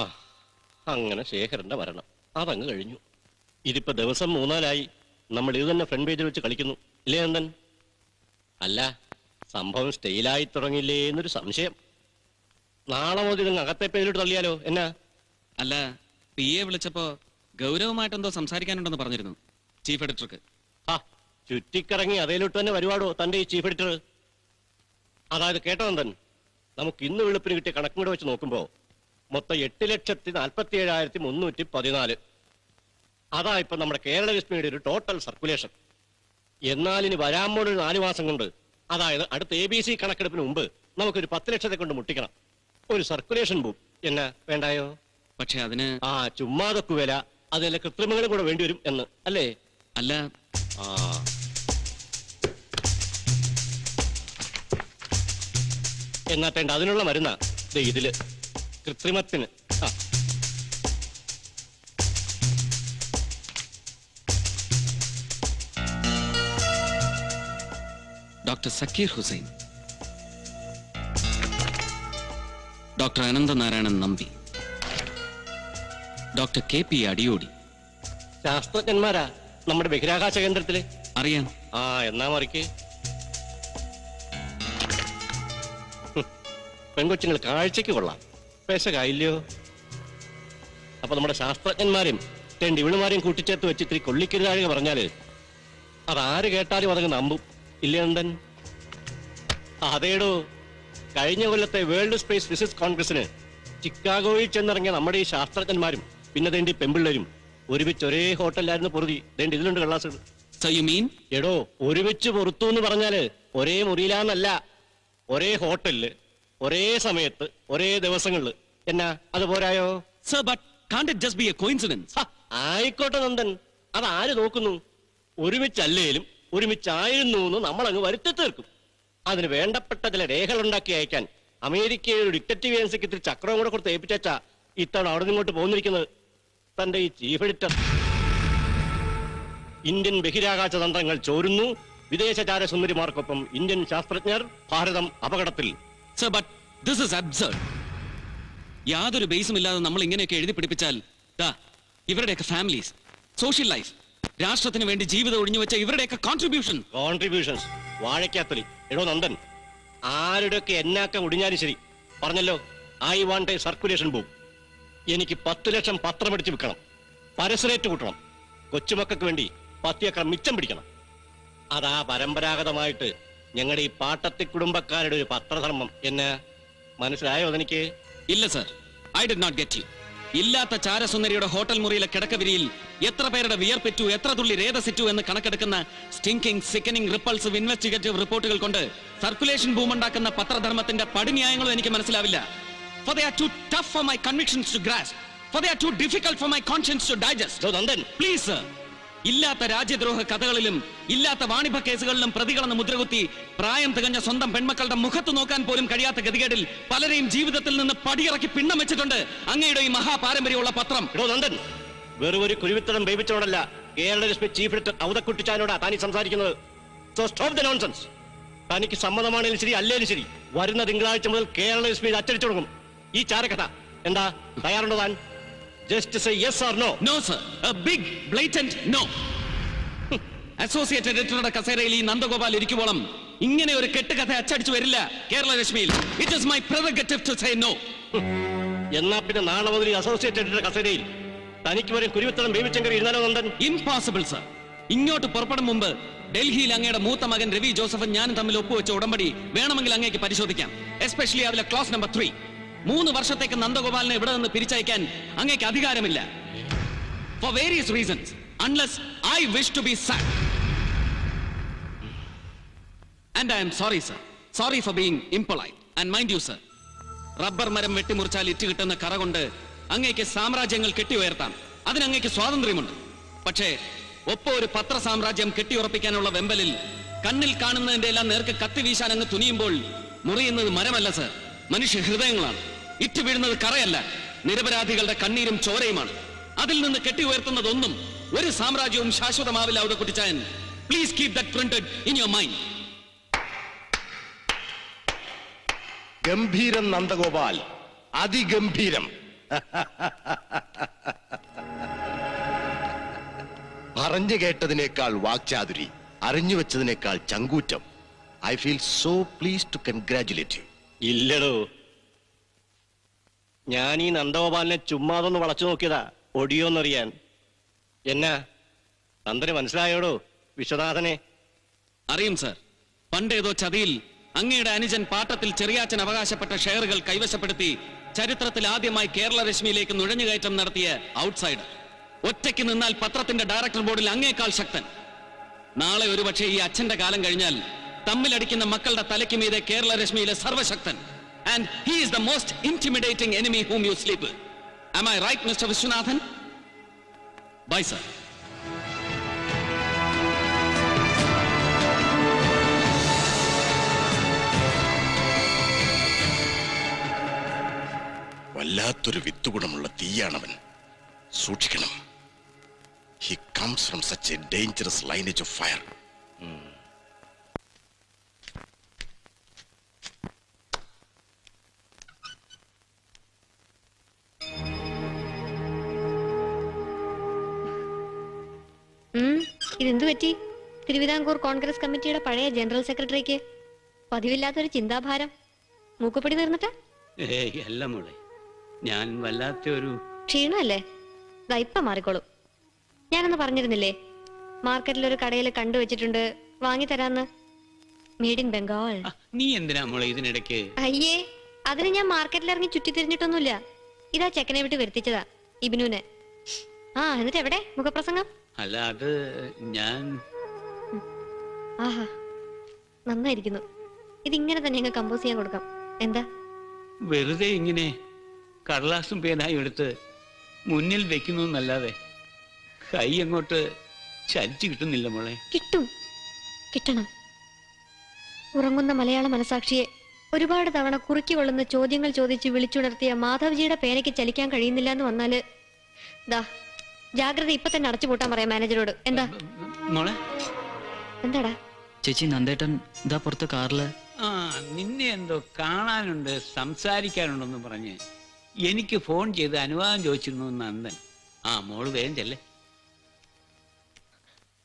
ആ, അങ്ങനെ ശേഖരന്റെ മരണം അതങ്ങ് കഴിഞ്ഞു. ഇതിപ്പോ ദിവസം 3-4 നമ്മൾ ഇത് തന്നെ ഫ്രണ്ട് പേജിൽ വെച്ച് കളിക്കുന്നു, ഇല്ലേ നന്ദൻ? അല്ല, സംഭവം സ്റ്റൈലായി തുടങ്ങിയില്ലേ എന്നൊരു സംശയം. നാളെ മുതൽ നിങ്ങൾ അകത്തെ പേജിലോട്ട് തള്ളിയാലോ? എന്നാ? അല്ല, PA വിളിച്ചപ്പോ ഗൗരവമായിട്ടെന്തോ സംസാരിക്കാനുണ്ടെന്ന് പറഞ്ഞിരുന്നു ചീഫ് എഡിറ്റർക്ക്. ആ, ചുറ്റിക്കറങ്ങി അതേലോട്ട് തന്നെ വരുവാടോ തന്റെ ഈ ചീഫ് എഡിറ്റർ. അതായത് കേട്ടോ നന്ദൻ, നമുക്ക് ഇന്ന് വെളുപ്പിന് കിട്ടിയ കണക്കും കൂടെ വെച്ച് നോക്കുമ്പോ മൊത്തം 8,47,314. അതാ ഇപ്പൊ നമ്മുടെ കേരള വിസ്മയുടെ ഒരു ടോട്ടൽ സർക്കുലേഷൻ. എന്നാൽ ഇനി വരാൻ പോലൊരു 4 മാസം കൊണ്ട്, അതായത് അടുത്ത ABC കണക്കെടുപ്പിന് മുമ്പ് നമുക്കൊരു 10 ലക്ഷത്തെ കൊണ്ട് മുട്ടിക്കണം. ഒരു സർക്കുലേഷൻ ബൂം എന്നാ വേണ്ടായോ? പക്ഷെ അതിന് ചുമ്മാതൊക്കെ വില, അതിലെ കൃത്രിമങ്ങളും കൂടെ വേണ്ടിവരും എന്ന് അല്ലേ? അല്ല, എന്നാത്തേണ്ട അതിനുള്ള മരുന്നാ ഇതില് കൃത്രിമത്തിന്. Doctor Zakir Hussain, doctor Ananthanarayanan Nambi, doctor KP Adiyodi. ശാസ്ത്രജ്ഞന്മാരാ നമ്മുടെ ബഹിരാകാശ കേന്ദ്രത്തില്. അറിയാം. എന്നാ മറിക്ക്. പെൺകൊച്ചുങ്ങൾ കാഴ്ചക്ക് കൊള്ളാം, പേശകായില്ലയോ? അപ്പൊ നമ്മുടെ ശാസ്ത്രജ്ഞന്മാരും ഇവിളുമാരെയും കൂട്ടിച്ചേർത്ത് വെച്ച് ഇത്തിരി കൊള്ളിക്കരുതാഴുക പറഞ്ഞാല് അതാര് കേട്ടാലും അതങ്ങ് നമ്പും, ഇല്ലേ നന്ദൻ? അതേടോ, കഴിഞ്ഞ കൊല്ലത്തെ വേൾഡ് സ്പേസ് ഫിസിക്സ് കോൺഗ്രസിന് ചിക്കാഗോയിൽ ചെന്നിറങ്ങിയ നമ്മുടെ ഈ ശാസ്ത്രജ്ഞന്മാരും പിന്നെ തേണ്ടി പെമ്പിള്ളരും ഒരുമിച്ച് ഒരേ ഹോട്ടലിലായിരുന്നു പൊറുതി. ദേണ്ടി ഇതിലുണ്ട് കള്ളാസ്. എടോ, ഒരുമിച്ച് പൊറുത്തു എന്ന് പറഞ്ഞാല് ഒരേ മുറിയിലാന്നല്ല, ഒരേ ഹോട്ടലില് ഒരേ സമയത്ത് ഒരേ ദിവസങ്ങളില്. എന്നാ അത് പോരായോ? ആയിക്കോട്ടെ നന്ദൻ, അതാര് നോക്കുന്നു? ഒരുമിച്ചല്ലേലും ഒരുമിച്ചായിരുന്നു എന്ന് നമ്മളങ്ങ് വരുത്തി തീർക്കും. അതിന് വേണ്ടപ്പെട്ട ചില രേഖകൾ ഉണ്ടാക്കി അയക്കാൻ അമേരിക്കയുടെ ഒരു ഡിറ്റക്റ്റീവ് ഏജൻസിക്ക് ഇത്തിരി ചക്രവും കൂടെ കൊടുത്ത് ഏൽപ്പിച്ചാ ഇത്തവണ അവിടെ നിങ്ങോട്ട് പോന്നിരിക്കുന്നത് തന്റെ ഈ ചീഫ് എഡിറ്റർ. ഇന്ത്യൻ ബഹിരാകാശ തന്ത്രങ്ങൾ ചോരുന്നു, വിദേശചാര സുന്ദരിമാർക്കൊപ്പം ഇന്ത്യൻ ശാസ്ത്രജ്ഞർ, ഭാരതം അപകടത്തിൽ. യാതൊരു ബേസും ഇല്ലാതെ നമ്മൾ ഇങ്ങനെയൊക്കെ എഴുതി പിടിപ്പിച്ചാൽ ഇവരുടെയൊക്കെ ഫാമിലീസ്, സോഷ്യൽ ലൈഫ്, രാഷ്ട്രത്തിന് വേണ്ടി ജീവിതം ഒഴിഞ്ഞു വെച്ച ഇവരുടെയൊക്കെ കോൺട്രിബ്യൂഷൻസ് വാഴയ്ക്കാത്തൊലി. എടോ നന്ദൻ, ആരുടെയൊക്കെ എന്നാക്ക ഒടിഞ്ഞാലും ശരി, പറഞ്ഞല്ലോ I want A circulation boom. എനിക്ക് 10 ലക്ഷം പത്രം അടിച്ച് വിൽക്കണം, പരസ്യരേറ്റ് കൂട്ടണം, കൊച്ചുമക്കൾക്ക് വേണ്ടി 10 ഏക്കർ മിച്ചം പിടിക്കണം. അതാ പരമ്പരാഗതമായിട്ട് ഞങ്ങളുടെ ഈ പാട്ടത്തി കുടുംബക്കാരുടെ ഒരു പത്രധർമ്മം. എന്നെ മനസ്സിലായോ അതെനിക്ക്? ഇല്ല sir, I did not get you. ഇല്ലാത്ത ചാരസുന്ദരിയുടെ ഹോട്ടൽ മുറിയിലെ കിടക്കവിരിയിൽ എത്ര പേരുടെ വിയർപ്പിറ്റു, എത്ര തുള്ളി രേതസിറ്റു എന്ന് കണക്കെടുക്കുന്ന സ്റ്റിങ്കിങ്, സിക്കനിങ്, റിപ്പൾസീവ് ഇൻവെസ്റ്റിഗേറ്റീവ് റിപ്പോർട്ടുകൾ കൊണ്ട് സർക്കുലേഷൻ ബൂം ഉണ്ടാക്കുന്ന പത്രധർമ്മത്തിന്റെ പടിന്യായങ്ങളും എനിക്ക് മനസ്സിലാവില്ല. For they are too tough for my convictions to grasp. For they are too difficult for my conscience to digest. So Nandan, please sir. ഇല്ലാത്ത രാജ്യദ്രോഹ കഥകളിലും ഇല്ലാത്ത വാണിഭ കേസുകളിലും പ്രതികളെന്ന് മുദ്രകുത്തി പ്രായം തികഞ്ഞ സ്വന്തം പെൺമക്കളുടെ മുഖത്ത് നോക്കാൻ പോലും കഴിയാത്ത ഗതികേടിൽ പലരെയും ജീവിതത്തിൽ നിന്ന് പടിയിറക്കി പിണ്ണം വെച്ചിട്ടുണ്ട് അങ്ങയുടെ ഈ മഹാപാരമ്പര്യമുള്ള പത്രം. നന്ദൻ, വെറും ഒരു കുരുവിത്തരം ബേബിച്ചോടല്ല കേരള ചീഫ് എഡിറ്റർ ഔതക്കുട്ടിച്ചാനോടാ താനീ സംസാരിക്കുന്നത്. So stop the nonsense. തനിക്ക് സമ്മതമാണെങ്കിലും ശരി അല്ലേലും ശരി, വരുന്ന തിങ്കളാഴ്ച മുതൽ കേരള അച്ചടിച്ചു തുടങ്ങും ഈ ചാരക്കഥ. എന്താ, തയ്യാറുണ്ടോ താൻ? Just say yes or no. No sir, a big blatant no. Associate എഡിറ്ററുടെ കസേരയിൽ ഈ നന്ദഗോപാൽ ഇരിക്കുവോളം ഇങ്ങനെ ഒരു കെട്ടുകഥ അച്ചടിച്ചു വരില്ല കേരള രശ്മിയിൽ. It is my prerogative to say no. എന്നാ പിന്നെ നാളെ മുതൽ അസോസിയേറ്റ് എഡിറ്ററുടെ കസേരയിൽ തനിക്ക് വരെ കുരുവിത്തരം ബേബിച്ചങ്കർ ഇരുന്നാലോ നന്ദൻ? Impossible sir. ഇങ്ങോട്ട് പുറപ്പെടും മുമ്പ് ഡൽഹിയിൽ അങ്ങയുടെ മൂത്ത മകൻ രവി ജോസഫും ഞാനും തമ്മിൽ ഒപ്പുവെച്ച ഉടമ്പടി വേണമെങ്കിൽ അങ്ങേക്ക് പരിശോധിക്കാം. എസ്പെഷ്യലി അതിലെ ക്ലോസ് നമ്പർ 3. 3 വർഷത്തേക്ക് നന്ദഗോപാലിനെ ഇവിടെ നിന്ന് പിരിച്ചയക്കാൻ അങ്ങേക്ക് അധികാരമില്ല. For various reasons, unless I wish to be sacked. And I am sorry, sir. Sorry for being impolite. And mind you, sir, rubber മരം വെട്ടിമുറിച്ചാൽ ഇറ്റ് കിട്ടുന്ന കറ കൊണ്ട് അങ്ങേക്ക് സാമ്രാജ്യങ്ങൾ കെട്ടിയുയർത്താം. അതിന് അങ്ങേക്ക് സ്വാതന്ത്ര്യമുണ്ട്. പക്ഷേ ഒപ്പം ഒരു പത്ര സാമ്രാജ്യം കെട്ടിയുറപ്പിക്കാനുള്ള വെമ്പലിൽ കണ്ണിൽ കാണുന്നതിന്റെ എല്ലാം നേർക്ക് കത്തി വീശാൻ അങ്ങ് തുനിയുമ്പോൾ മുറിയുന്നത് മരമല്ല സർ, മനുഷ്യ ഹൃദയങ്ങളാണ്. ഇറ്റ് വീഴുന്നത് കറയല്ല, നിരപരാധികളുടെ കണ്ണീരും ചോരയുമാണ്. അതിൽ നിന്ന് കെട്ടി ഉയർത്തുന്നതൊന്നും ഒരു സാമ്രാജ്യവും ശാശ്വതമാവില്ല. ഔതക്കുട്ടിച്ചായൻ, please keep that printed in your mind. ഗംഭീരം നന്ദഗോപാൽ, അതിഗംഭീരം. പറഞ്ഞു കേട്ടതിനേക്കാൾ വാക്ചാതുരി, അറിഞ്ഞു വെച്ചതിനേക്കാൾ ചങ്കൂറ്റം. I feel so please to congratulate you. ഇല്ലടോ, ഞാൻ ഈ നന്ദഗോപാലിനെ ചുമ്മാതൊന്ന് വളച്ചു നോക്കിയതാ ഒടിയോന്നറിയാൻ. എന്നാ നന്ദന് മനസ്സിലായോടോ വിശ്വനാഥനെ? അറിയും സർ. പണ്ടേതോ ചതിയിൽ അങ്ങയുടെ അനുജൻ പാട്ടത്തിൽ ചെറിയാച്ചൻ അവകാശപ്പെട്ട ഷെയറുകൾ കൈവശപ്പെടുത്തി ചരിത്രത്തിൽ ആദ്യമായി കേരള രശ്മിയിലേക്ക് നുഴഞ്ഞുകയറ്റം നടത്തിയ ഔട്ട്സൈഡർ. ഒറ്റയ്ക്ക് നിന്നാൽ പത്രത്തിന്റെ ഡയറക്ടർ ബോർഡിൽ അങ്ങേക്കാൾ ശക്തൻ. നാളെ ഒരുപക്ഷെ ഈ അച്ഛന്റെ കാലം കഴിഞ്ഞാൽ തമ്മിലടിക്കുന്ന മക്കളുടെ തലയ്ക്ക് മീതെ കേരള രശ്മിയിലെ സർവശക്തൻ. And he is the most intimidating enemy whom you sleep with. Am I right, Mr. Vishwanathan? Bye, sir. വല്ലാത്തൊരു വിത്തുഗുണമുള്ള തീയാണവൻ. സൂക്ഷിക്കണം. He comes from such a dangerous lineage of fire. ഇതെന്തു പറ്റി? തിരുവിതാംകൂർ കോൺഗ്രസ് കമ്മിറ്റിയുടെ പഴയ ജനറൽ സെക്രട്ടറിക്ക് പതിവില്ലാത്തൊരു ചിന്താഭാരം. മൂക്കുപൊടി നിർന്നിട്ട്? അല്ല മോളെ, ഞാൻ വല്ലാത്തൊരു ക്ഷീണമല്ലേ? ഇപ്പം മാറിക്കോളും. ഞാനൊന്ന് പറഞ്ഞിരുന്നില്ലേ, മാർക്കറ്റിലൊരു കടയിൽ കണ്ടുവച്ചിട്ടുണ്ട്, വാങ്ങിത്തരാന്ന്. Made in Bengal. നീ എന്തിനാ മോളെ ഇതിനിടയ്ക്ക്? അയ്യേ, അതിന് ഞാൻ മാർക്കറ്റിൽ ഇറങ്ങി ചുറ്റിത്തിരിഞ്ഞിട്ടൊന്നുമില്ല. ഇതാ ചെക്കനെ വിട്ട് വരുത്തിച്ചതാ, ഇബിനുനെ. എന്നിട്ട് എവിടെ മുഖപ്രസംഗം? അല്ല, അത് ഞാൻ ആഹാ, നന്നായിരിക്കുന്നു. ഇതിങ്ങനെ തന്നെ അങ്ങ് കമ്പോസ് ചെയ്യാൻ കൊടുക്കാം. എന്താ വെറുതെ ഇങ്ങനെ കടലാസും പേനായും എടുത്ത് മുന്നിൽ വെക്കുന്നു എന്നല്ലാതെ കൈ അങ്ങോട്ട് ചലിച്ചു കിട്ടുന്നില്ല മോളെ. കിട്ടണം. ഉറങ്ങുന്ന മലയാള മനസാക്ഷിയെ ഒരുപാട് തവണ കുറുക്കിക്കൊള്ളുന്ന ചോദ്യങ്ങൾ ചോദിച്ച് വിളിച്ചുണർത്തിയ മാധവ്ജിയുടെ പേനയ്ക്ക് ചലിക്കാൻ കഴിയുന്നില്ല എന്ന് വന്നാല് ജാഗ്രത ഇപ്പൊ തന്നെ അടച്ചുപൂട്ടാൻ പറയാം മാനേജരോട്. എന്താ മോളെ? എന്താടാ? ചേച്ചി, നന്ദേട്ടൻ ഇതാ പുറത്ത് കാറില്. നിന്നെ എന്തോ കാണാനുണ്ട്, സംസാരിക്കാനുണ്ടെന്ന് പറഞ്ഞ് എനിക്ക് ഫോൺ ചെയ്ത് അനുവാദം ചോദിച്ചിരുന്നു നന്ദൻ. മോള് വേഗം ചെല്ലേ.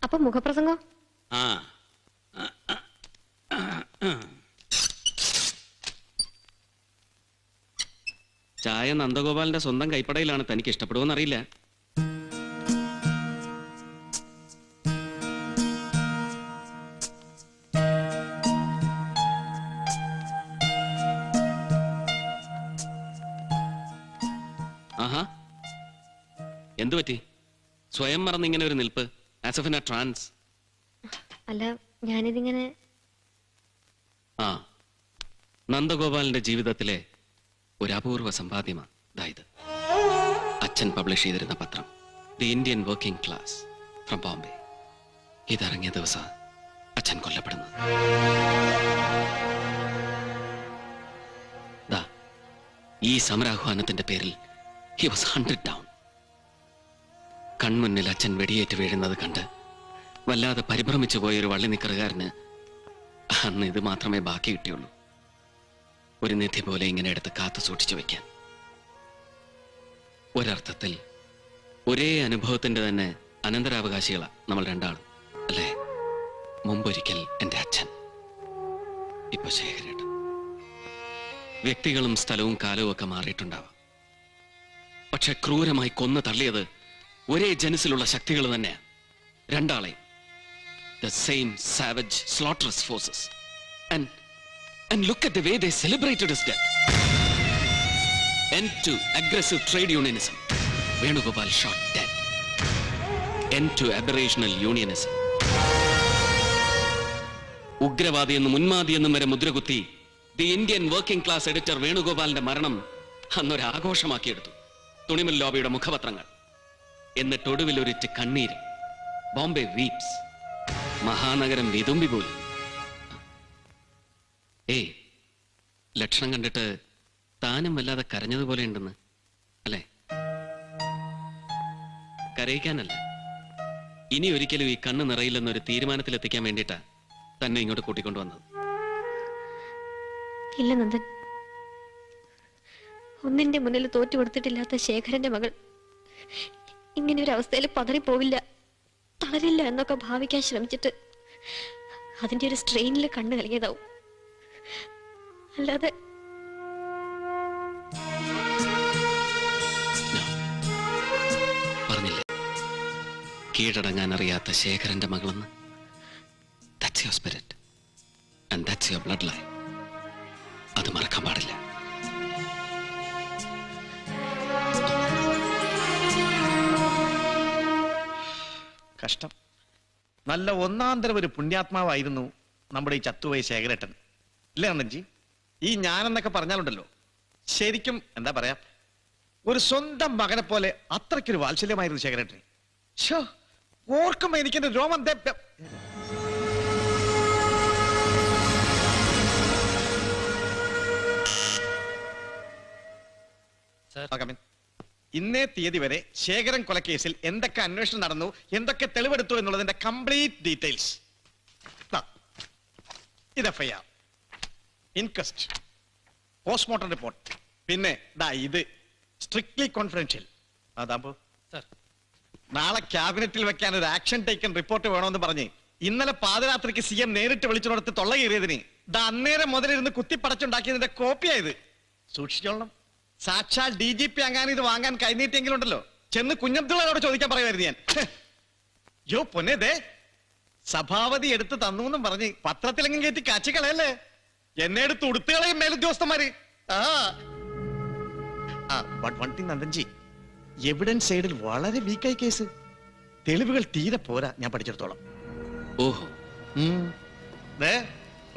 അപ്പൊ മുഖപ്രസംഗം? ചായ നന്ദഗോപാലിന്റെ സ്വന്തം കൈപ്പടയിലാണ്. തനിക്ക് ഇഷ്ടപ്പെടുമെന്നറിയില്ല. എന്തു പറ്റി? സ്വയം മറന്നിങ്ങനെ ഒരു നിൽപ്പ്, as of in a trance. അല്ല, ഞാനിതിങ്ങനെ നന്ദഗോപാലിന്റെ ജീവിതത്തിലെ ഒരു അപൂർവ സമ്പാദ്യമാണ് ഇതായത്. അച്ഛൻ പബ്ലിഷ് ചെയ്തിരുന്ന പത്രം the Indian working class from Bombay. ഇതിറങ്ങിയ ദിവസം അച്ഛൻ കൊല്ലപ്പെടുന്നത്. ഈ സമരാഹ്വാനത്തിന്റെ പേരിൽ he was hunted down. കൺമുന്നിൽ അച്ഛൻ വെടിയേറ്റ് വീഴുന്നത് കണ്ട് വല്ലാതെ പരിഭ്രമിച്ചു പോയൊരു വള്ളി നിക്കറുകാരന് അന്ന് ഇത് മാത്രമേ ബാക്കി കിട്ടിയുള്ളൂ. ഒരു നിധി പോലെ ഇങ്ങനെ എടുത്ത് കാത്തു സൂക്ഷിച്ചു വെക്കാൻ. ഒരർത്ഥത്തിൽ ഒരേ അനുഭവത്തിന്റെ തന്നെ അനന്തരാവകാശികളാ നമ്മൾ രണ്ടാളും, അല്ലേ? മുമ്പൊരിക്കൽ എന്റെ അച്ഛൻ, ഇപ്പൊ ശേഖരേട്ടൻ. വ്യക്തികളും സ്ഥലവും കാലവും ഒക്കെ മാറിയിട്ടുണ്ടാവാം, പക്ഷെ ക്രൂരമായി കൊന്നു തള്ളിയത് ഒരേ ജനസിലുള്ള ശക്തികൾ തന്നെയാണ്. രണ്ടാളെ, the same savage slaughterous forces. And look at the way they celebrated his death. End to aggressive trade unionism. Venugopal shot dead. End to aberrational unionism. ഉഗ്രവാദി എന്നും ഉന്മാദി എന്നും വരെ മുദ്രകുത്തി the Indian working class editor വേണുഗോപാലിന്റെ മരണം അന്നൊരു ആഘോഷമാക്കിയെടുത്തു തുണിമിൽ ലോബിയുടെ മുഖപത്രങ്ങൾ. എന്നിട്ട് ഒടുവിൽ ഒരിറ്റ് കണ്ണീര്. ബോംബെ വീപ്സ്. മഹാനഗരം വിതുമ്പി പോയി. ലക്ഷണം കണ്ടിട്ട് താനും വല്ലാതെ കരഞ്ഞതുപോലെ ഉണ്ടെന്ന്, അല്ലേ? കരയിക്കാനല്ല, ഇനി ഒരിക്കലും ഈ കണ്ണ് നിറയില്ലെന്നൊരു തീരുമാനത്തിലെത്തിക്കാൻ വേണ്ടിയിട്ടാ തന്നെ ഇങ്ങോട്ട് കൂട്ടിക്കൊണ്ടുവന്നത്. ഇല്ല നന്ദൻ, ഒന്നിന്റെ മുന്നിൽ തോറ്റു കൊടുത്തിട്ടില്ലാത്ത ശേഖരന്റെ മകൾ ഇങ്ങനെ ഒരു അവസ്ഥയിൽ പതറിപ്പോവില്ല, തളരില്ല എന്നൊക്കെ ഭാവിക്കാൻ ശ്രമിച്ചിട്ട് അതിന്റെ ഒരു സ്ട്രെയിനിൽ കണ്ണു കലങ്ങിയതാവും. അല്ലാതെ പറഞ്ഞില്ലേ കീഴടങ്ങാൻ അറിയാത്ത ശേഖരന്റെ മകളെന്ന്. That's your spirit and that's your bloodline. അത് മറക്കാൻ പാടില്ല. കഷ്ടം. നല്ല ഒന്നാന്തരം ഒരു പുണ്യാത്മാവായിരുന്നു നമ്മുടെ ഈ ചത്തുപോയ ശേഖരേട്ടൻ, ഇല്ലേ നന്ദൻജി? ഈ ഞാനെന്നൊക്കെ പറഞ്ഞാലുണ്ടല്ലോ, ശരിക്കും എന്താ പറയാ, ഒരു സ്വന്തം മകനെ പോലെ അത്രയ്ക്കൊരു വാത്സല്യമായിരുന്നു ശേഖരേട്ടൻ. ഷോ, ഓർക്കുമ്പോ എനിക്കെന്റെ രോമം ഇന്നേ തീയതി വരെ ശേഖരൻ കൊലക്കേസിൽ എന്തൊക്കെ അന്വേഷണം നടന്നു, എന്തൊക്കെ തെളിവെടുത്തു എന്നുള്ളതിന്റെ കംപ്ലീറ്റ് ഡീറ്റെയിൽസ്. ഇത് FIR, ഇൻക്വസ്റ്റ്, പോസ്റ്റ്മോർട്ടം റിപ്പോർട്ട്, പിന്നെ ഇത് സ്ട്രിക്ട്ലി കോൺഫിഡൻഷ്യൽ. അതാകുമ്പോ നാളെ ക്യാബിനറ്റിൽ വെക്കാൻ ഒരു ആക്ഷൻ ടേക്കൺ റിപ്പോർട്ട് വേണമെന്ന് പറഞ്ഞ് ഇന്നലെ പാതിരാത്രിക്ക് CM നേരിട്ട് വിളിച്ചുകൊടുത്ത് തൊള്ള കയറിയതിന് അന്നേരം മുതലിരുന്ന് കുത്തിപ്പടച്ചുണ്ടാക്കിയതിന്റെ കോപ്പിയായത്. സൂക്ഷിച്ചോളണം. സാക്ഷാൽ DGP അങ്ങനെ ഇത് വാങ്ങാൻ കൈനീട്ടിയെങ്കിലുണ്ടല്ലോ, ചെന്ന് കുഞ്ഞബ്ദുള്ളയോട് ചോദിക്കാൻ പറയുമായിരുന്നു ഞാൻ. യോ പൊന്നേ, സഭാപതി എടുത്ത് തന്നു എന്നും പറഞ്ഞ് പത്രത്തിലെങ്കിലും കയറ്റി കാച്ചിക്കളയല്ലേ, എന്നെ എടുത്ത് ഉടുത്തുകളയും മേലുദ്യോഗസ്ഥന്മാര്. നന്ദൻജി, എവിഡൻസ് സൈഡിൽ വളരെ വീക്കായി കേസ്. തെളിവുകൾ തീരെ പോരാ ഞാൻ പഠിച്ചിടത്തോളം. ഓഹോ,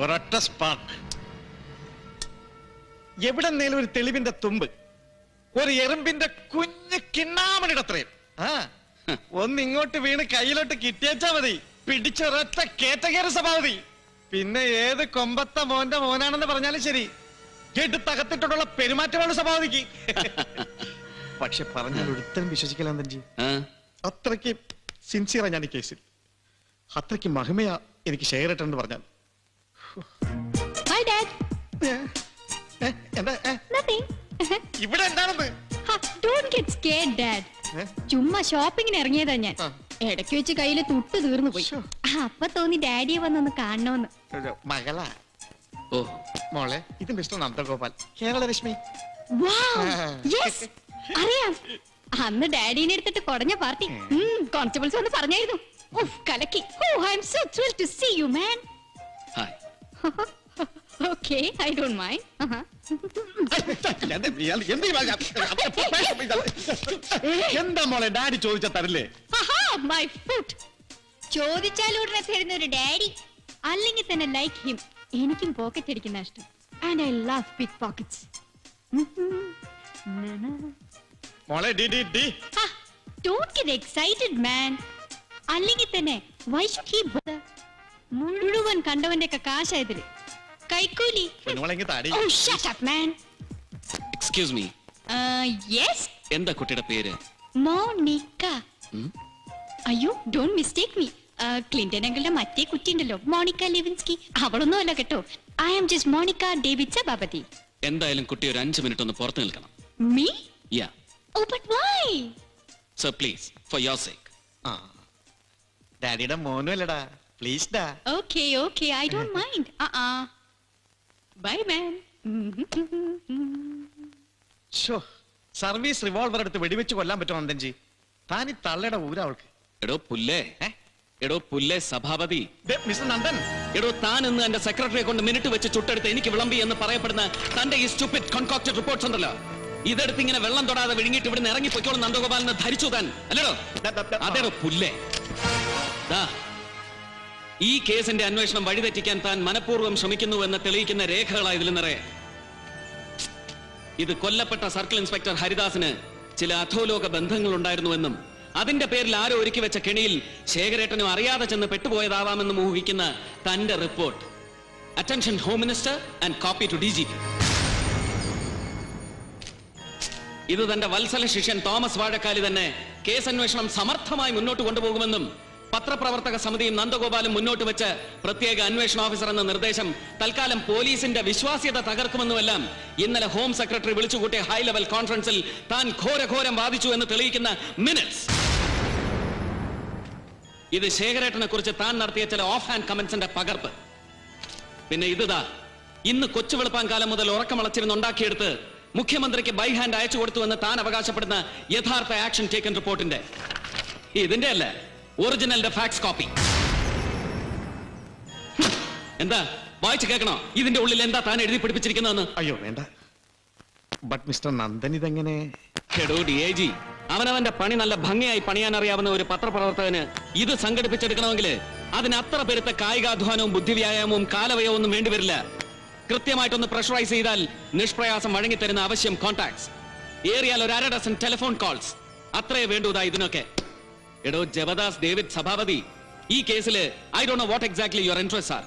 ഒരൊറ്റ സ്പാർക്ക്. എവിടെന്നേലും ഒരു തെളിവിന്റെ തുമ്പ്, ഒരു എറുമ്പിന്റെ കുഞ്ഞ് കിണ്ണാമണിയുടെ അത്രയും ഒന്നിങ്ങോട്ട് വീണ് കയ്യിലോട്ട് കിട്ടിയേച്ചാ മതി, പിടിച്ചൊരൊറ്റ കേറ്റകേറി സഭാപതി. പിന്നെ ഏത് കൊമ്പത്ത മോന്റെ മോനാണെന്ന് പറഞ്ഞാലും ശരി, എടുത്തകത്തിട്ടുള്ള പെരുമാറ്റമാണ് സഭാപതിക്ക്. പക്ഷെ പറഞ്ഞാൽ ഒരുത്തരം വിശ്വസിക്കലാ നന്ദൻജി. അത്രയ്ക്ക് സിൻസിയറാ ഞാൻ ഈ കേസിൽ, അത്രയ്ക്ക് മഹിമയാ എനിക്ക് ശേഖരേട്ടൻ എന്ന് പറഞ്ഞാൽ. ഇവിടെ എന്താണെന്ന് ചുമ്മാ ഷോപ്പിങ്ങിന് ഇറങ്ങിയതാ ഞാൻ. ഇടയ്ക്ക് വെച്ച് കയ്യില് തുട്ട് തീർന്നു പോയി. അപ്പൊ തോന്നി ഡാഡിയെ വന്നൊന്ന് കാണണമെന്ന്. മകളാ? ഓ മോളെ, ഇത് മിസ്റ്റർ നന്ദഗോപാൽ, കേരള രശ്മി. അറിയാം, അന്ന് ഡാഡിനെ എടുത്തിട്ട് കുടഞ്ഞ പാർട്ടി കോൺസ്റ്റബിൾസ് വന്ന് പറഞ്ഞായിരുന്നു. കലക്കി. I am so thrilled to see you man. Hi. Okay, I don't mind. എന്താ മോളെ ഡാഡി ചോദിച്ച തരില്ലേ? My foot. ചോദിച്ചാൽ ഉടനെ തരുന്ന ഒരു ഡാഡി, അല്ലെങ്കിൽ തന്നെ ലൈക്ക് ഹിം. എനിക്കും പോക്കറ്റ് അടിക്കുന്ന ഇഷ്ടം. And I love big pockets. മോളെ Don't get excited, man. അല്ലെങ്കിൽ തന്നെ why should he bother? മുഴുവൻ കണ്ടവന്റെ ഒക്കെ കാശായതില് കൈക്കൂലി. Oh, shut up, man. Excuse me. Yes. എന്താ കുട്ടിയുടെ പേര്? മോണിക്ക. അയ്യോ, don't mistake me. ക്ലിന്റൺ അങ്കിളുടെ മറ്റേ കുട്ടി ഉണ്ടല്ലോ, മോണിക്ക ലെവിൻസ്കി, അവളൊന്നും അല്ല കേട്ടോ. I am just Monica David Sabapathy. എന്തായാലും കുട്ടി ഒരു 5 മിനിറ്റ് ഒന്ന് പുറത്ത് നിൽക്കണം. Me? Yeah. Oh, but why? Sir, please, for your sake. ഡാഡിയുടെ മോനും അല്ലടാ, പ്ലീസ് ഡാ. Okay, I don't mind. Bye, man. Service revolver എടുത്ത് വെടിവെച്ച് കൊല്ലാൻ പറ്റുമോ നന്ദൻജി? താനി തള്ളയുടെ ഊരാ അവൾക്ക്. എടോ പുല്ലേ സഭാപതി. മിസ്റ്റർ നന്ദൻ, എടോ താൻ ഇന്ന് എന്റെ സെക്രട്ടറിയെ കൊണ്ട് മിനിറ്റ് വെച്ച് ചുട്ടെടുത്ത് എനിക്ക് വിളമ്പി എന്ന് പറയപ്പെടുന്ന തന്റെ ഈ സ്റ്റുപ്പിഡ് കോൺകോക്റ്റഡ് റിപ്പോർട്ട്സ് ഉണ്ടല്ലോ, ഇതെടുത്ത് ഇങ്ങനെ വെള്ളം തൊടാതെ വിഴുങ്ങിട്ട് ഇവിടുന്ന് ഇറങ്ങി പൊയ്ക്കോളും നന്ദഗോപാലിനെ ധരിച്ചു താൻ അല്ലടോ? അതേടോ പുല്ലേ. ഈ കേസിന്റെ അന്വേഷണം വഴിതെറ്റിക്കാൻ താൻ മനഃപൂർവ്വം ശ്രമിക്കുന്നു എന്ന് തെളിയിക്കുന്ന രേഖകളാണ് ഇതിൽ നിറയെ. ഇത് കൊല്ലപ്പെട്ട സർക്കിൾ ഇൻസ്പെക്ടർ ഹരിദാസിന് ചില അധോലോക ബന്ധങ്ങൾ ഉണ്ടായിരുന്നുവെന്നും അതിന്റെ പേരിൽ ആരോ ഒരുക്കി വെച്ച കെണിയിൽ ശേഖരേട്ടനും അറിയാതെ ചെന്ന് പെട്ടുപോയതാവാമെന്നും ഊഹിക്കുന്ന തന്റെ report. Attention home minister and copy to DGP. ഇത് തന്റെ വത്സല ശിഷ്യൻ തോമസ് വാഴക്കാലി തന്നെ കേസ് അന്വേഷണം സമർത്ഥമായി മുന്നോട്ട് കൊണ്ടുപോകുമെന്നും പത്രപ്രവർത്തക സമിതിയും നന്ദഗോപാലും മുന്നോട്ട് വെച്ച് പ്രത്യേക അന്വേഷണ ഓഫീസർ എന്ന നിർദ്ദേശം തൽക്കാലം പോലീസിന്റെ വിശ്വാസ്യത തകർക്കുമെന്നുമെല്ലാം ഇന്നലെ ഹോം സെക്രട്ടറി വിളിച്ചുകൂട്ടിയ ഹൈ ലെവൽ കോൺഫറൻസിൽ താൻ ഘോരഘോരം വാദിച്ചു എന്ന് തെളിയിക്കുന്ന മിനിറ്റ്സ്. ഇത് ശേഖരേട്ടനെ കുറിച്ച് താൻ നടത്തിയ ചില ഓഫ് ഹാൻഡ് കമന്റ്സിന്റെ പകർപ്പ്. പിന്നെ ഇതാ ഇന്ന് കൊച്ചു വെളുപ്പാൻകാലം മുതൽ ഉറക്കമളച്ചിരുന്നുണ്ടാക്കിയെടുത്ത് മുഖ്യമന്ത്രിക്ക് ബൈ ഹാൻഡ് അയച്ചു കൊടുത്തുവെന്ന് താൻ അവകാശപ്പെടുന്ന യഥാർത്ഥ ആക്ഷൻ ടേക്കൻ റിപ്പോർട്ടിന്റെ ഇതിന്റെ അല്ല, ഒറിജിനലിന്റെ ഫാക്സ് കോപ്പി. എന്താ വായിച്ചു കേൾക്കണോ? ഇതിന്റെ ഉള്ളിൽ എന്താ താൻ എഴുതി പിടിപ്പിച്ചിരിക്കുന്നതെന്ന്? അയ്യോ വേണ്ട. ബട്ട് മിസ്റ്റർ നന്ദൻ ഇതെങ്ങനെ? DIG, അവനവന്റെ പണി നല്ല ഭംഗിയായി പണിയാൻ അറിയാവുന്ന ഒരു പത്രപ്രവർത്തകന് ഇത് സംഘടിപ്പിച്ചെടുക്കണമെങ്കിൽ അതിന് അത്ര പെരുത്ത കായികാധ്വാനവും ബുദ്ധിവ്യായാമവും കാലവയവും ഒന്നും വേണ്ടിവരില്ല. കൃത്യമായിട്ടൊന്ന് പ്രഷറൈസ് ചെയ്താൽ നിഷ്പ്രയാസം വഴങ്ങിത്തരുന്ന ആവശ്യം കോൺടാക്ട്സ്, ഏറിയാൽ ഒരു 1/2 ഡസൻ ടെലിഫോൺ കോൾസ്, അത്രേ വേണ്ടതാ ഇതിനൊക്കെ. എടോ ജബദാസ് ഡേവിഡ് സഭാപതി, ഈ കേസിൽ I don't know what exactly your interest are.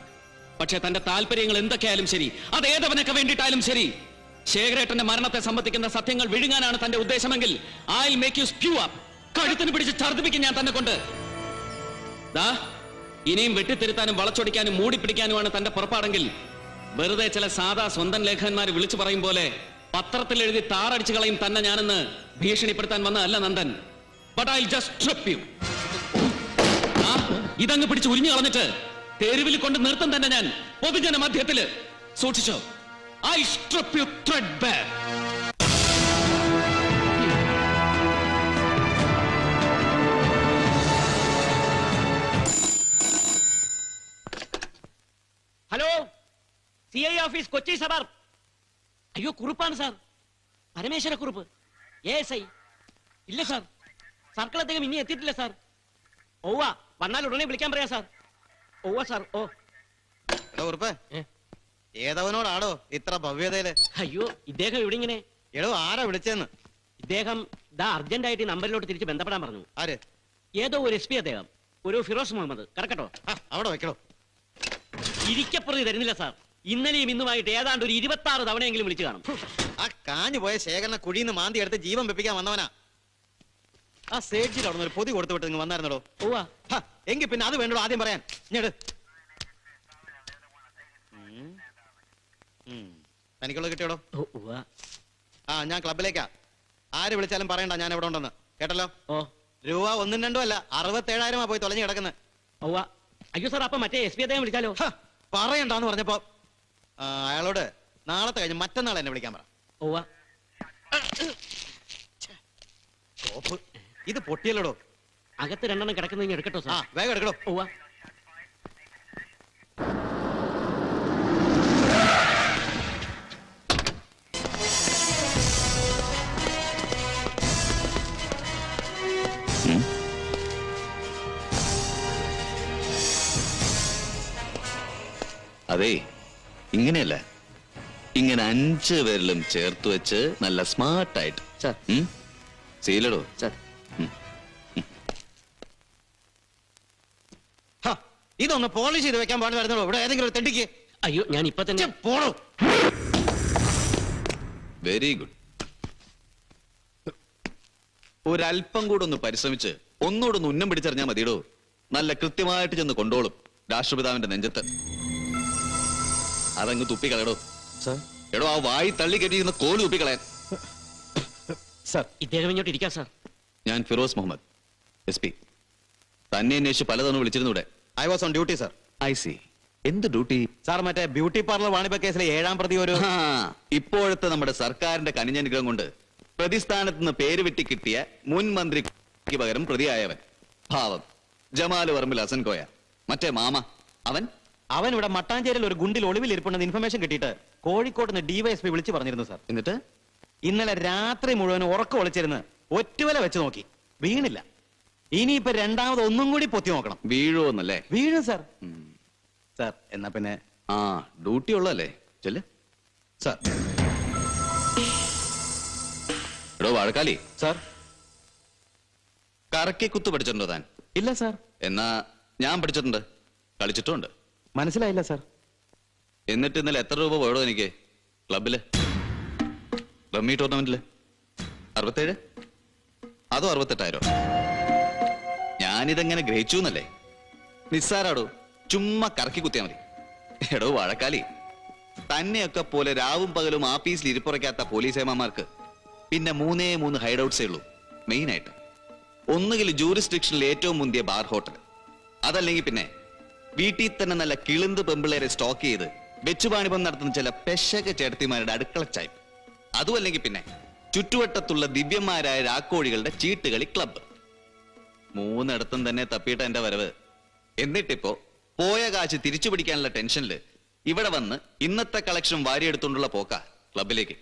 പക്ഷെ തന്റെ താല്പര്യങ്ങൾ എന്തൊക്കെയായാലും ശരി, അത് ഏതവനൊക്കെ വേണ്ടിയിട്ടായാലും ശരി, ശേഖരേട്ടന്റെ മരണത്തെ സംബന്ധിക്കുന്ന സത്യങ്ങൾ വിഴുങ്ങാനാണ് തന്റെ ഉദ്ദേശമെങ്കിൽ I will make you spew up. കഴുത്തിന് പിടിച്ച് ഛർദ്ദിപ്പിക്കും ഞാൻ തന്നെ കൊണ്ട്. ദാ ഇനിയും വെട്ടിത്തിരുത്താനും വളച്ചൊടിക്കാനും മൂടിപ്പിടിക്കാനുമാണ് തന്റെ പുറപ്പാടെങ്കിൽ വെറുതെ ചില സാധാ സ്വന്തം ലേഖകന്മാർ വിളിച്ചു പറയും പോലെ പത്രത്തിൽ എഴുതി താറടിച്ചു കളയും തന്നെ ഞാനെന്ന് ഭീഷണിപ്പെടുത്താൻ വന്നതല്ല Nandan. But I just trip you. ഇതങ്ങ് പിടിച്ച് ഉരിഞ്ഞു കളഞ്ഞിട്ട് തെരുവിൽ കൊണ്ട് നിർത്തും തന്നെ ഞാൻ പൊതുജന മധ്യത്തില്. സൂക്ഷിച്ചോ, I strip you threadbare. Hello, CI office Kochi സബർ. അയ്യോ കുറുപ്പാണ് സാർ, പരമേശ്വര കുറുപ്പ്. ASI ഇല്ല സാർ, സർക്കിൾ അദ്ദേഹം ഇനി എത്തിയിട്ടില്ല സാർ. ഓവ വന്നാൽ ഉടനെ വിളിക്കാൻ പറയാം സാർ. ഓവ സാർ. ഓ കുറുപ്പ്, ഏതവനോടാടോ ഇത്ര ഭവ്യതയില്? അയ്യോ ഇദ്ദേഹം ഇവിടെ ഇങ്ങനെ. എടോ ആരാ വിളിച്ചെന്ന്? ഇദ്ദേഹം ദാ അർജന്റായിട്ട് ഈ നമ്പറിലോട്ട് തിരിച്ച് ബന്ധപ്പെടാൻ പറഞ്ഞു. ആര്? ഏതോ ഒരു SP അദ്ദേഹം, ഒരു ഫിറോസ് മുഹമ്മദ്. കറക്കട്ടോ? അവിടെ വെക്കണോ? ഇരിക്കപ്പുറത്ത് തരുന്നില്ല സാർ. ഇന്നലെയും ഇന്നുമായിട്ട് ഏതാണ്ട് ഒരു 26 തവണയെങ്കിലും വിളിച്ചു കാണും. ആ കാഞ്ഞു പോയ ശേഖരനെ കുഴിന്ന് മാന്തി എടുത്ത് ജീവൻ വെപ്പിക്കാൻ വന്നവനാ. ആ സേഡ്ജിൽ അവിടെ ഒരു പൊതി കൊടുത്തു വിട്ട് നിങ്ങൾ വന്നായിരുന്നോ? ഓവാ. എങ്കിൽ പിന്നെ അത് വേണ്ടോ ആദ്യം പറയാൻ. ഞെട് തനിക്കുള്ളത് കിട്ടിയോടോ? ആ ഞാൻ ക്ലബിലേക്കാ. ആര് വിളിച്ചാലും പറയണ്ട ഞാൻ എവിടെ ഉണ്ടെന്ന്. കേട്ടല്ലോ? ഓ രൂപ 1ഉം 2ഉം അല്ല, 67,000 പോയി തൊലഞ്ഞു കിടക്കുന്നത്. ഓവാ. അയ്യോ സാർ, അപ്പൊ മറ്റേ SP അദ്ദേഹം വിളിച്ചാലോ? പറയണ്ടെന്ന് പറഞ്ഞപ്പോ അയാളോട് നാളത്തെ കഴിഞ്ഞ് മറ്റന്നാൾ എന്നെ വിളിക്കാൻ പറ. ഓവാ. ഇത് പൊട്ടിയല്ലോടോ. അകത്ത് 2 എണ്ണം കിടക്കുന്ന എടുക്കട്ടോ സാർ? വേഗം എടുക്കടോ. ഓവാ. അതെ, ഇങ്ങനെയല്ല, ഇങ്ങനെ 5 പേരിലും ചേർത്ത് വെച്ച് നല്ല സ്മാർട്ടായിട്ട്. സീലടോ സാർ. ഇതൊന്ന് പോളിഷ് ചെയ്ത് വെക്കാൻ പാടില്ലായിരുന്നോ? ഇവിടെ ഏതെങ്കിലും ഒരു തെണ്ടിക്ക്. അയ്യോ ഞാൻ ഇപ്പൊ തന്നെ പോണോ. Very good. ഒരല്പം കൂടെ ഒന്ന് പരിശ്രമിച്ച് ഒന്നുകൂടെ ഒന്ന് ഉന്നം പിടിച്ചറിഞ്ഞാൽ മതിയടോ. നല്ല കൃത്യമായിട്ട് ചെന്ന് കൊണ്ടോളും രാഷ്ട്രപിതാവിന്റെ നെഞ്ചത്ത്. അതങ്ങ് തുപ്പിക്കളയടോ. എടോ ആ വായി തള്ളി കെട്ടിയിരുന്ന കോല് തുപ്പിക്കളയാൻ. ഇദ്ദേഹം ഇങ്ങോട്ട് ഇരിക്കാം സാർ. ഞാൻ ഫിറോസ് മുഹമ്മദ്, SP. തന്നെ അന്വേഷിച്ച് പലതവണ വിളിച്ചിരുന്നൂടെ? I was on duty sir. I see. എന്ത് ഡ്യൂട്ടി സാർ? മറ്റേ ബ്യൂട്ടി പാർലർ വാണിഭ കേസിലെ 7ാം പ്രതി ഒരു ഇപ്പോഴത്തെ നമ്മുടെ സർക്കാരിന്റെ കനിഞ്ഞനുഗ്രഹം കൊണ്ട് പ്രതിസ്ഥാനത്ത് നിന്ന് പേര് വെട്ടി കിട്ടിയ മുൻ മന്ത്രിക്ക് പകരം പ്രതിയായവൻ. ഭാവം ജമാല് പറമ്പിൽ ഹസൻ കോയ, മറ്റേ മാമ. അവൻ ഇവിടെ മട്ടാഞ്ചേരിയിൽ ഒരു ഗുണ്ടിൽ ഒളിവിൽ ഇരിപ്പുണ്ടെന്ന് ഇൻഫർമേഷൻ കിട്ടിയിട്ട് കോഴിക്കോട് നിന്ന് DYSP വിളിച്ചു പറഞ്ഞിരുന്നു സാർ. എന്നിട്ട് ഇന്നലെ രാത്രി മുഴുവൻ ഉറക്കം ഒളിച്ചിരുന്ന് ഒറ്റുവല വെച്ച് നോക്കി, വീണില്ല. ഇനിയിപ്പോ രണ്ടാമത് ഒന്നും കൂടി പൊത്തി നോക്കണം. വീഴുവോന്നല്ലേ? വീഴും സാർ. സാർ എന്നാ പിന്നെ ഡ്യൂട്ടി ഉള്ളല്ലേ? ചെല്ല് സാർ. എടോ വാഴക്കാലി സാർ. കറക്കി കുത്തു പഠിച്ചിട്ടുണ്ടോ താൻ? ഇല്ല സാർ. എന്നാ ഞാൻ പഠിച്ചിട്ടുണ്ട്, കളിച്ചിട്ടുണ്ട്. മനസ്സിലായില്ല സാർ. എന്നിട്ട് ഇന്നലെ എത്ര രൂപ പോയടോ എനിക്ക് ക്ലബില്, റമ്മി ടൂർണമെന്റില്? 67 അതോ 68,000? ഞാൻ ഞാനിതെങ്ങനെ ഗ്രഹിച്ചു എന്നല്ലേ? നിസ്സാരാടോ, ചുമ്മാ കറക്കി കുത്തിയാ മതി. എടോ വാഴക്കാലി, തന്നെയൊക്കെ പോലെ രാവും പകലും ആഫീസിൽ ഇരിപ്പുറയ്ക്കാത്ത പോലീസ് ഏമാർക്ക് പിന്നെ 3 ഹൈഡൌട്ട്സേ ഉള്ളൂ മെയിനായിട്ട്. ഒന്നുകിൽ ജൂറിസ്ഡിക്ഷനിൽ ഏറ്റവും മുന്തിയ ബാർ ഹോട്ടൽ, അതല്ലെങ്കിൽ പിന്നെ വീട്ടിൽ തന്നെ നല്ല കിളിന്ത് പെമ്പിളേരെ സ്റ്റോക്ക് ചെയ്ത് വെച്ചുപാണിപ്പം നടത്തുന്ന ചില പെശക ചേട്ടത്തിമാരുടെ അടുക്കള ചായ്പ്, അതുമല്ലെങ്കിൽ പിന്നെ ചുറ്റുവട്ടത്തുള്ള ദിവ്യന്മാരായ രാക്കോഴികളുടെ ചീട്ടുകളി ക്ലബ്ബ്. 3 തന്നെ തപ്പിയിട്ട എന്റെ വരവ്. എന്നിട്ടിപ്പോ പോയ കാശ് തിരിച്ചു പിടിക്കാനുള്ള ടെൻഷനില് ഇവിടെ വന്ന് ഇന്നത്തെ കളക്ഷൻ വാരിയെടുത്തോണ്ടുള്ള പോക്ക ക്ലബിലേക്ക്,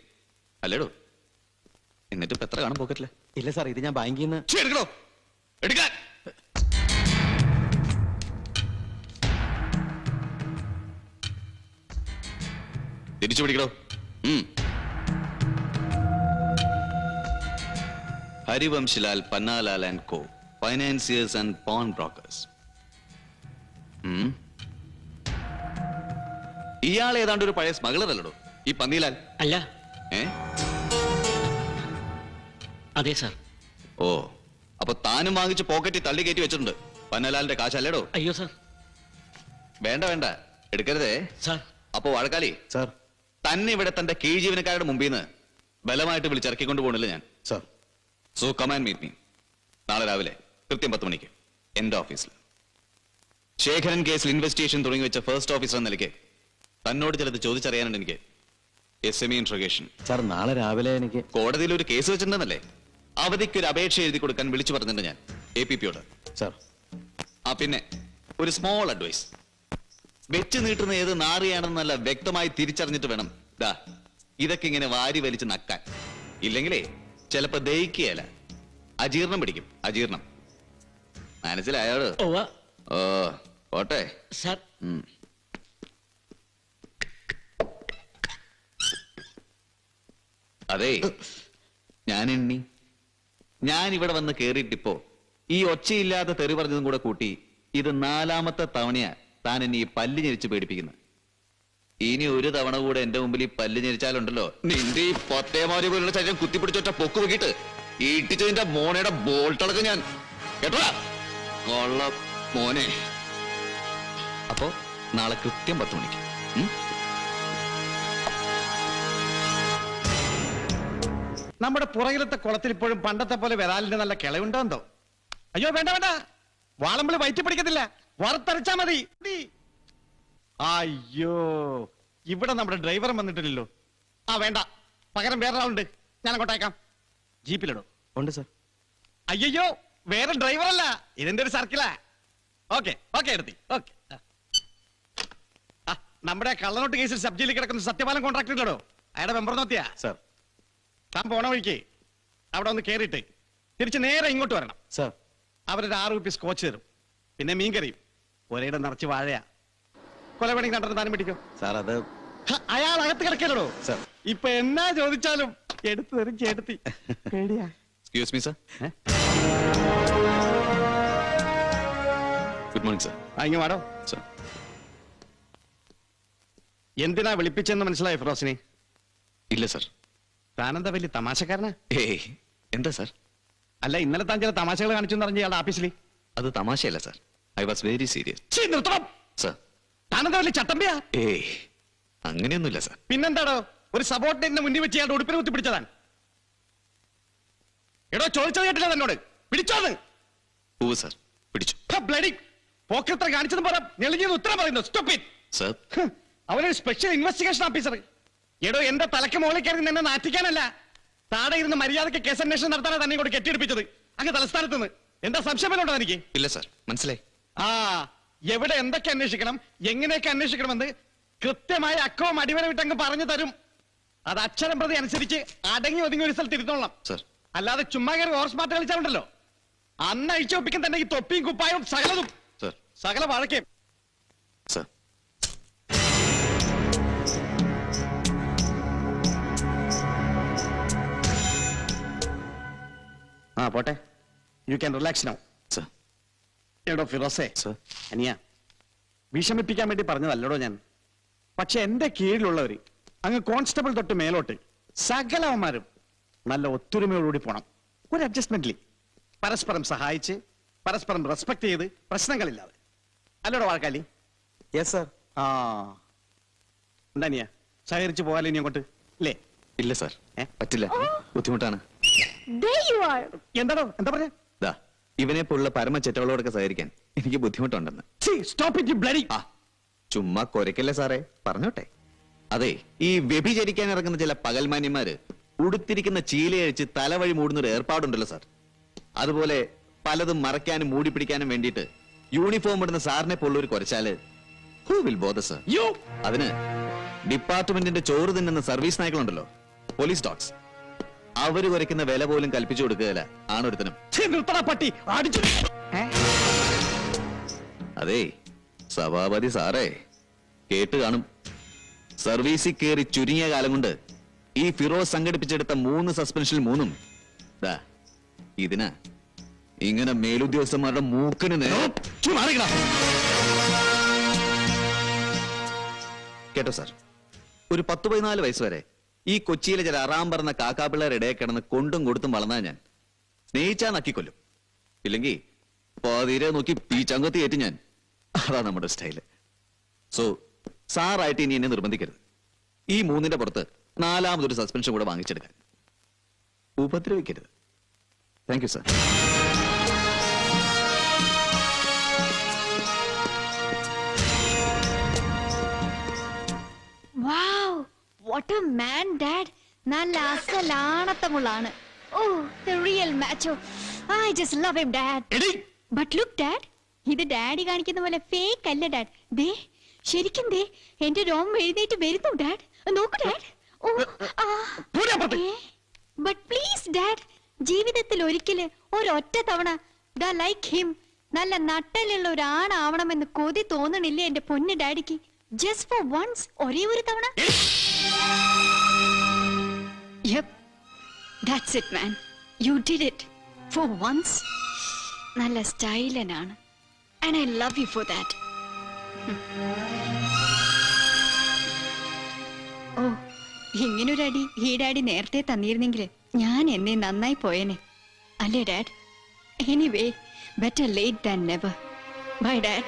അല്ലേടോ? എന്നിട്ട് ഇപ്പൊ എത്ര കാണും പോക്കറ്റില്? ഇല്ല സാർ, ഇത് ഞാൻ ബാങ്കിൽ നിന്ന് എടുക്കണോ? എടുക്കാൻ തിരിച്ചു പിടിക്കണോ? Harivanshilal Pannalal and co, financiers and pawn brokers. ഇയാൾ ഏതാണ്ട് ഒരു പഴയ സ്മഗ്ലർ അല്ലടോ ഈ പന്നിലാൽ? അല്ല. ഏ? അതെ സാർ. ഓ, അപ്പൊ താനും വാങ്ങിച്ച് പോക്കറ്റിൽ തള്ളി കയറ്റി വെച്ചിട്ടുണ്ട് പന്നലാലിന്റെ കാശല്ലേടോ? അയ്യോ സാർ. വേണ്ട വേണ്ട, എടുക്കരുതേ സാർ. അപ്പോ വാഴക്കാലി സാർ, തന്നെ ഇവിടെ തന്റെ കീഴ് ജീവനക്കാരുടെ മുമ്പിൽ നിന്ന് ബലമായിട്ട് വിളിച്ചിറക്കിക്കൊണ്ട് പോകണില്ല ഞാൻ. Sir. So come and meet me നാളെ രാവിലെ കൃത്യം 10 മണിക്ക് എന്റെ ഓഫീസിൽ. ശേഖരൻ കേസിൽ ഇൻവെസ്റ്റിഗേഷൻ തുടങ്ങി വെച്ച ഫസ്റ്റ് ഓഫീസർ എന്ന നിലയ്ക്ക് തന്നോട് ചിലത് ചോദിച്ചറിയാനുണ്ട് എനിക്ക്. SME interrogation. സാർ, നാളെ രാവിലെ എനിക്ക് കോടതിയിൽ ഒരു കേസ് വെച്ചിട്ടുണ്ടെന്നല്ലേ? അവധിക്ക് ഒരു അപേക്ഷ എഴുതി കൊടുക്കാൻ വിളിച്ചു പറഞ്ഞിട്ടുണ്ട് ഞാൻ APPയോട്. സാർ. പിന്നെ ഒരു സ്മോൾ അഡ്വൈസ്, വെച്ച് നീട്ടുന്ന ഏത് നാറിയാണെന്നല്ല വ്യക്തമായി തിരിച്ചറിഞ്ഞിട്ട് വേണം ദാ ഇതൊക്കെ ഇങ്ങനെ വാരി വലിച്ച് നക്കാൻ. ഇല്ലെങ്കിലേ ചിലപ്പോ ദഹിക്കുകയല്ല, അജീർണം പിടിക്കും. അജീർണം മനസ്സിലായോട്? ഓ പോട്ടെ സാർ. അതെ, ഞാൻ ഇവിടെ വന്ന് കേറിയിട്ടിപ്പോ ഈ ഒച്ചയില്ലാതെ തെറി പറഞ്ഞതും കൂടെ കൂട്ടി ഇത് 4ാമത്തെ തവണയാ താൻ എന്നെ ഈ പല്ല് ഞെരിച്ച് പേടിപ്പിക്കുന്നത്. ഇനി ഒരു തവണ കൂടെ എന്റെ മുമ്പിൽ ഈ പല്ല് ഞെരിച്ചാലുണ്ടല്ലോ, നിന്റെ ഈ 10 മാരി പോലുള്ള ശരീരം കുത്തിപ്പിടിച്ചൊറ്റ പൊക്ക് വെക്കിട്ട് ഈട്ടിച്ചതിന്റെ മോനയുടെ ബോൾട്ടടക്കം ഞാൻ കേട്ടോ. കൊള്ള മോനെ. അപ്പോ നാളെ കൃത്യം 10 മണിക്ക്. നമ്മുടെ പുറകിലത്തെ കുളത്തിൽ ഇപ്പോഴും പണ്ടത്തെ പോലെ വരാലിന്റെ നല്ല കിളവുണ്ടോ? അയ്യോ വേണ്ട വേണ്ട, വാളമ്പിളി വയറ്റി പിടിക്കത്തില്ല, വറുത്തരച്ചാ മതി. അയ്യോ, ഇവിടെ നമ്മുടെ ഡ്രൈവറും വന്നിട്ടില്ലല്ലോ. വേണ്ട, പകരം വേറൊരാളുണ്ട്, ഞാൻ അങ്ങോട്ടേക്കാം. ജീപ്പിലിടും. ഉണ്ട് സാർ. അയ്യോ, വേറെ ഡ്രൈവറല്ല, ഇതിന്റെ ഒരു സർക്കിളാ. ഓക്കെ ഓക്കെ, എടുത്തി. ഓക്കെ. നമ്മുടെ കള്ളനോട്ട് കേസിൽ സബ് ജയിലിൽ കിടക്കുന്ന സത്യപാലം കോൺട്രാക്ടർ ഇല്ലടോ, അയാളുടെ മെമ്പർ നോക്കിയാ. സാർ. താൻ പോണ വഴിക്ക് അവിടെ ഒന്ന് കേറിയിട്ട് തിരിച്ച് നേരെ ഇങ്ങോട്ട് വരണം. സാർ. അവരൊരു 6 റുപ്പീസ് സ്കോച്ച് തരും, പിന്നെ മീൻകറിയും. ഒരേടം നിറച്ച് വാഴയാ. കൊലപണി കണ്ടിട്ട് താനും പിടിക്കും. സാർ, അത് അയാൾ അകത്ത് കിടക്കലോ. സാർ, ഇപ്പൊ എന്നാ ചോദിച്ചാലും എടുത്തു തരും ചേട്ടത്തി. പേടിയാ. Excuse me sir. Good morning sir. ഇങ്ങ് വാടോ. സർ. എന്തിനാ വിളിപ്പിച്ചെന്ന് മനസ്സിലായോ ഫിറോസിനെ? ഇല്ല സർ. താനെന്താ വലിയ തമാശക്കാരനാ? എന്താ സർ? അല്ല, ഇന്നലെ താൻ ചില തമാശകൾ കാണിച്ചു പറഞ്ഞ ഇയാളുടെ ഓഫീസിൽ. അത് തമാശയല്ല sir, I was very serious. നിർത്തണം സർ. താനെന്താ വലിയ ചട്ടമ്പിയാ? അങ്ങനെയൊന്നുമില്ല സർ. പിന്നെന്താടോ, ഒരു സബോർഡിനേറ്റിന്റെ മുന്നിൽ വെച്ച് ഇയാളുടെ ഉടുപ്പിനെ കുത്തിപ്പിടിച്ചതാൻ. എടോ, ചോദിച്ചത് കേട്ടില്ല തന്നോട്? പിടിച്ചോന്ന്. ഓ സർ, പിടിച്ചു. ബ്ലഡി പോക്കത്ര കാണിച്ചതും പറ, നെളിഞ്ഞെന്ന് ഉത്തരം പറയുന്നു. Stop it sir. അവനൊരു സ്പെഷ്യൽ ഇൻവെസ്റ്റിഗേഷൻ ഓഫീസർ. എടോ, എന്റെ തലക്ക് മുകളിൽ കയറി എന്നെ നാറ്റിക്കാനല്ല, താഴെ ഇരുന്ന് മര്യാദയ്ക്ക് കേസ് അന്വേഷണം നടത്താനാണ് തന്നെ കൂടെ കെട്ടിയെടുപ്പിച്ചത് അങ്ങ് തലസ്ഥാനത്ത് നിന്ന്. എന്താ സംശയമുണ്ടോ എനിക്ക്? ഇല്ല സർ, മനസ്സിലായി. എവിടെ എന്തൊക്കെ അന്വേഷിക്കണം, എങ്ങനെയൊക്കെ അന്വേഷിക്കണമെന്ന് കൃത്യമായ അക്കവും അടിവര വിട്ടങ്ങ് പറഞ്ഞു തരും. അത് അക്ഷരം പ്രതി അനുസരിച്ച് അടങ്ങി ഒതുങ്ങി ഒരു സ്ഥലത്ത് ഇരുന്നോളാം. അല്ലാതെ ചുമ്മാ കയറി ഓർസ് മാറ്റം കളിച്ചാലുണ്ടല്ലോ, അന്ന് അഴിച്ചു ഒപ്പിക്കാൻ തന്നെ ഈ തൊപ്പിയും കുപ്പായും സകലതും സകല വഴക്കേം. പോട്ടെ, യു ക്യാൻ റിലാക്സ് നൗ. എടോ ഫിറോസേ, അനിയ, വിഷമിപ്പിക്കാൻ വേണ്ടി പറഞ്ഞതല്ലടോ ഞാൻ. പക്ഷെ എന്റെ കീഴിലുള്ളവര് അങ്ങ് കോൺസ്റ്റബിൾ തൊട്ട് മേലോട്ട് സകലവന്മാരും നല്ല ഒത്തൊരുമയോടുകൂടി പോണം. ഒരു അഡ്ജസ്റ്റ്മെന്റിൽ പരസ്പരം സഹായിച്ച് പരസ്പരം റെസ്പെക്ട് ചെയ്ത് പ്രശ്നങ്ങളില്ലാതെ. അല്ലോടെ വാഴക്കാലി? Yes sir. ആ എന്താ സഹകരിച്ചു പോകാലോ ഇനി അങ്ങോട്ട് അല്ലേ? ഇല്ല സാർ, പറ്റില്ല, ബുദ്ധിമുട്ടാണ്. എന്താണോ എന്താ പറയാ? ദാ ഇവനെ പോലുള്ള പരമ ചെറ്റകളോടൊക്കെ സഹകരിക്കാൻ എനിക്ക് ബുദ്ധിമുട്ടുണ്ടെന്ന്. ചുമ്മാ കൊരക്കല്ലേ സാറേ, പറഞ്ഞോട്ടെ. അതെ, ഈ വ്യഭിചരിക്കാൻ ഇറങ്ങുന്ന ചില പകൽമാന്യന്മാര് ഉടുത്തിരിക്കുന്ന ചീലയഴിച്ച് തലവഴി മൂടുന്ന ഒരു ഏർപ്പാടുണ്ടല്ലോ സാർ. അതുപോലെ പലതും മറയ്ക്കാനും മൂടിപ്പിടിക്കാനും വേണ്ടിയിട്ട് യൂണിഫോം ഇടുന്ന സാറിനെ പോലുള്ളൊരു കുറച്ചാല് ഹൂ വിൽ ബോദർ സർ? അതിന് ഡിപ്പാർട്ട്മെന്റിന്റെ ചോറ് തിന്നുന്ന സർവീസ് നായ്ക്കളുണ്ടല്ലോ, പോലീസ് ഡോഗ്സ്, അവര് കുറയ്ക്കുന്ന വില പോലും കൽപ്പിച്ചു കൊടുക്കുകയില്ല ആണൊരുത്തനും. അതെ സഭാപതി സാറേ, കേട്ട് കാണും. സർവീസിൽ കയറി ചുരുങ്ങിയ കാലം കൊണ്ട് ഈ ഫിറോസ് സംഘടിപ്പിച്ചെടുത്ത 3 സസ്പെൻഷൻ 3 ദാ ഇതിനാ ഇങ്ങനെ മേലുദ്യോഗസ്ഥന്മാരുടെ മൂക്കിന് കേട്ടോ സാർ. ഒരു 10-14 വയസ്സ് വരെ ഈ കൊച്ചിയിലെ ചില അറാം പറഞ്ഞ കാക്കാപ്പിള്ളേരുടെ ഇടയിൽ കിടന്ന് കൊണ്ടും കൊടുത്തും വളർന്നാ ഞാൻ. സ്നേഹിച്ചാ നക്കിക്കൊല്ലും, ഇല്ലെങ്കിൽ പാതിരെ നോക്കി പീച്ചങ്കത്തി ഏറ്റി ഞാൻ. അതാ നമ്മുടെ സ്റ്റൈല്. സോ സാറായിട്ട് ഇനി എന്നെ നിർബന്ധിക്കരുത്. ഈ 3ന്റെ പുറത്ത് 4ാമതൊരു സസ്പെൻഷൻ കൂടെ വാങ്ങിച്ചെടുക്കാൻ. ഉപദ്രവിക്കരുത്. Thank you sir. Wow, what a man, Dad. നല്ല അസലാണത്തമുള്ളാണ്. Oh, the real macho. I just love him, Dad. But look, Dad. ഇത് ഡാഡി കാണിക്കുന്ന പോലെ ഫേക്ക് അല്ല ഡാഡ്. ദേ ശരിക്കും ദേ എന്റെ രോം എഴുന്നേറ്റ് വരുന്നു ഡാഡ്. നോക്കൂ ഡാഡ്. ബട്ട് പ്ലീസ് ഡാഡ്, ജീവിതത്തിൽ ഒരിക്കല് ഒരൊറ്റ തവണ ദാ ലൈക്ക് ഹിം നല്ല നട്ടലുള്ള ഒരു ആണാവണമെന്ന് കൊതി തോന്നണില്ലേ എന്റെ പൊന്ന് ഡാഡിക്ക്? ജസ്റ്റ് ഫോർ വൺസ്, ഒരേ ഒരു തവണ. Yep, that's it man. You did it for once. നല്ല സ്റ്റൈലനാണ്. And I love you for that. ഓ, ഇങ്ങനൊരടി ഈ ഡാഡി നേരത്തെ തന്നിരുന്നെങ്കിൽ ഞാൻ എന്നെ നന്നായി പോയേനെ അല്ലേ dad? Anyway, better late than never. Bye, Dad.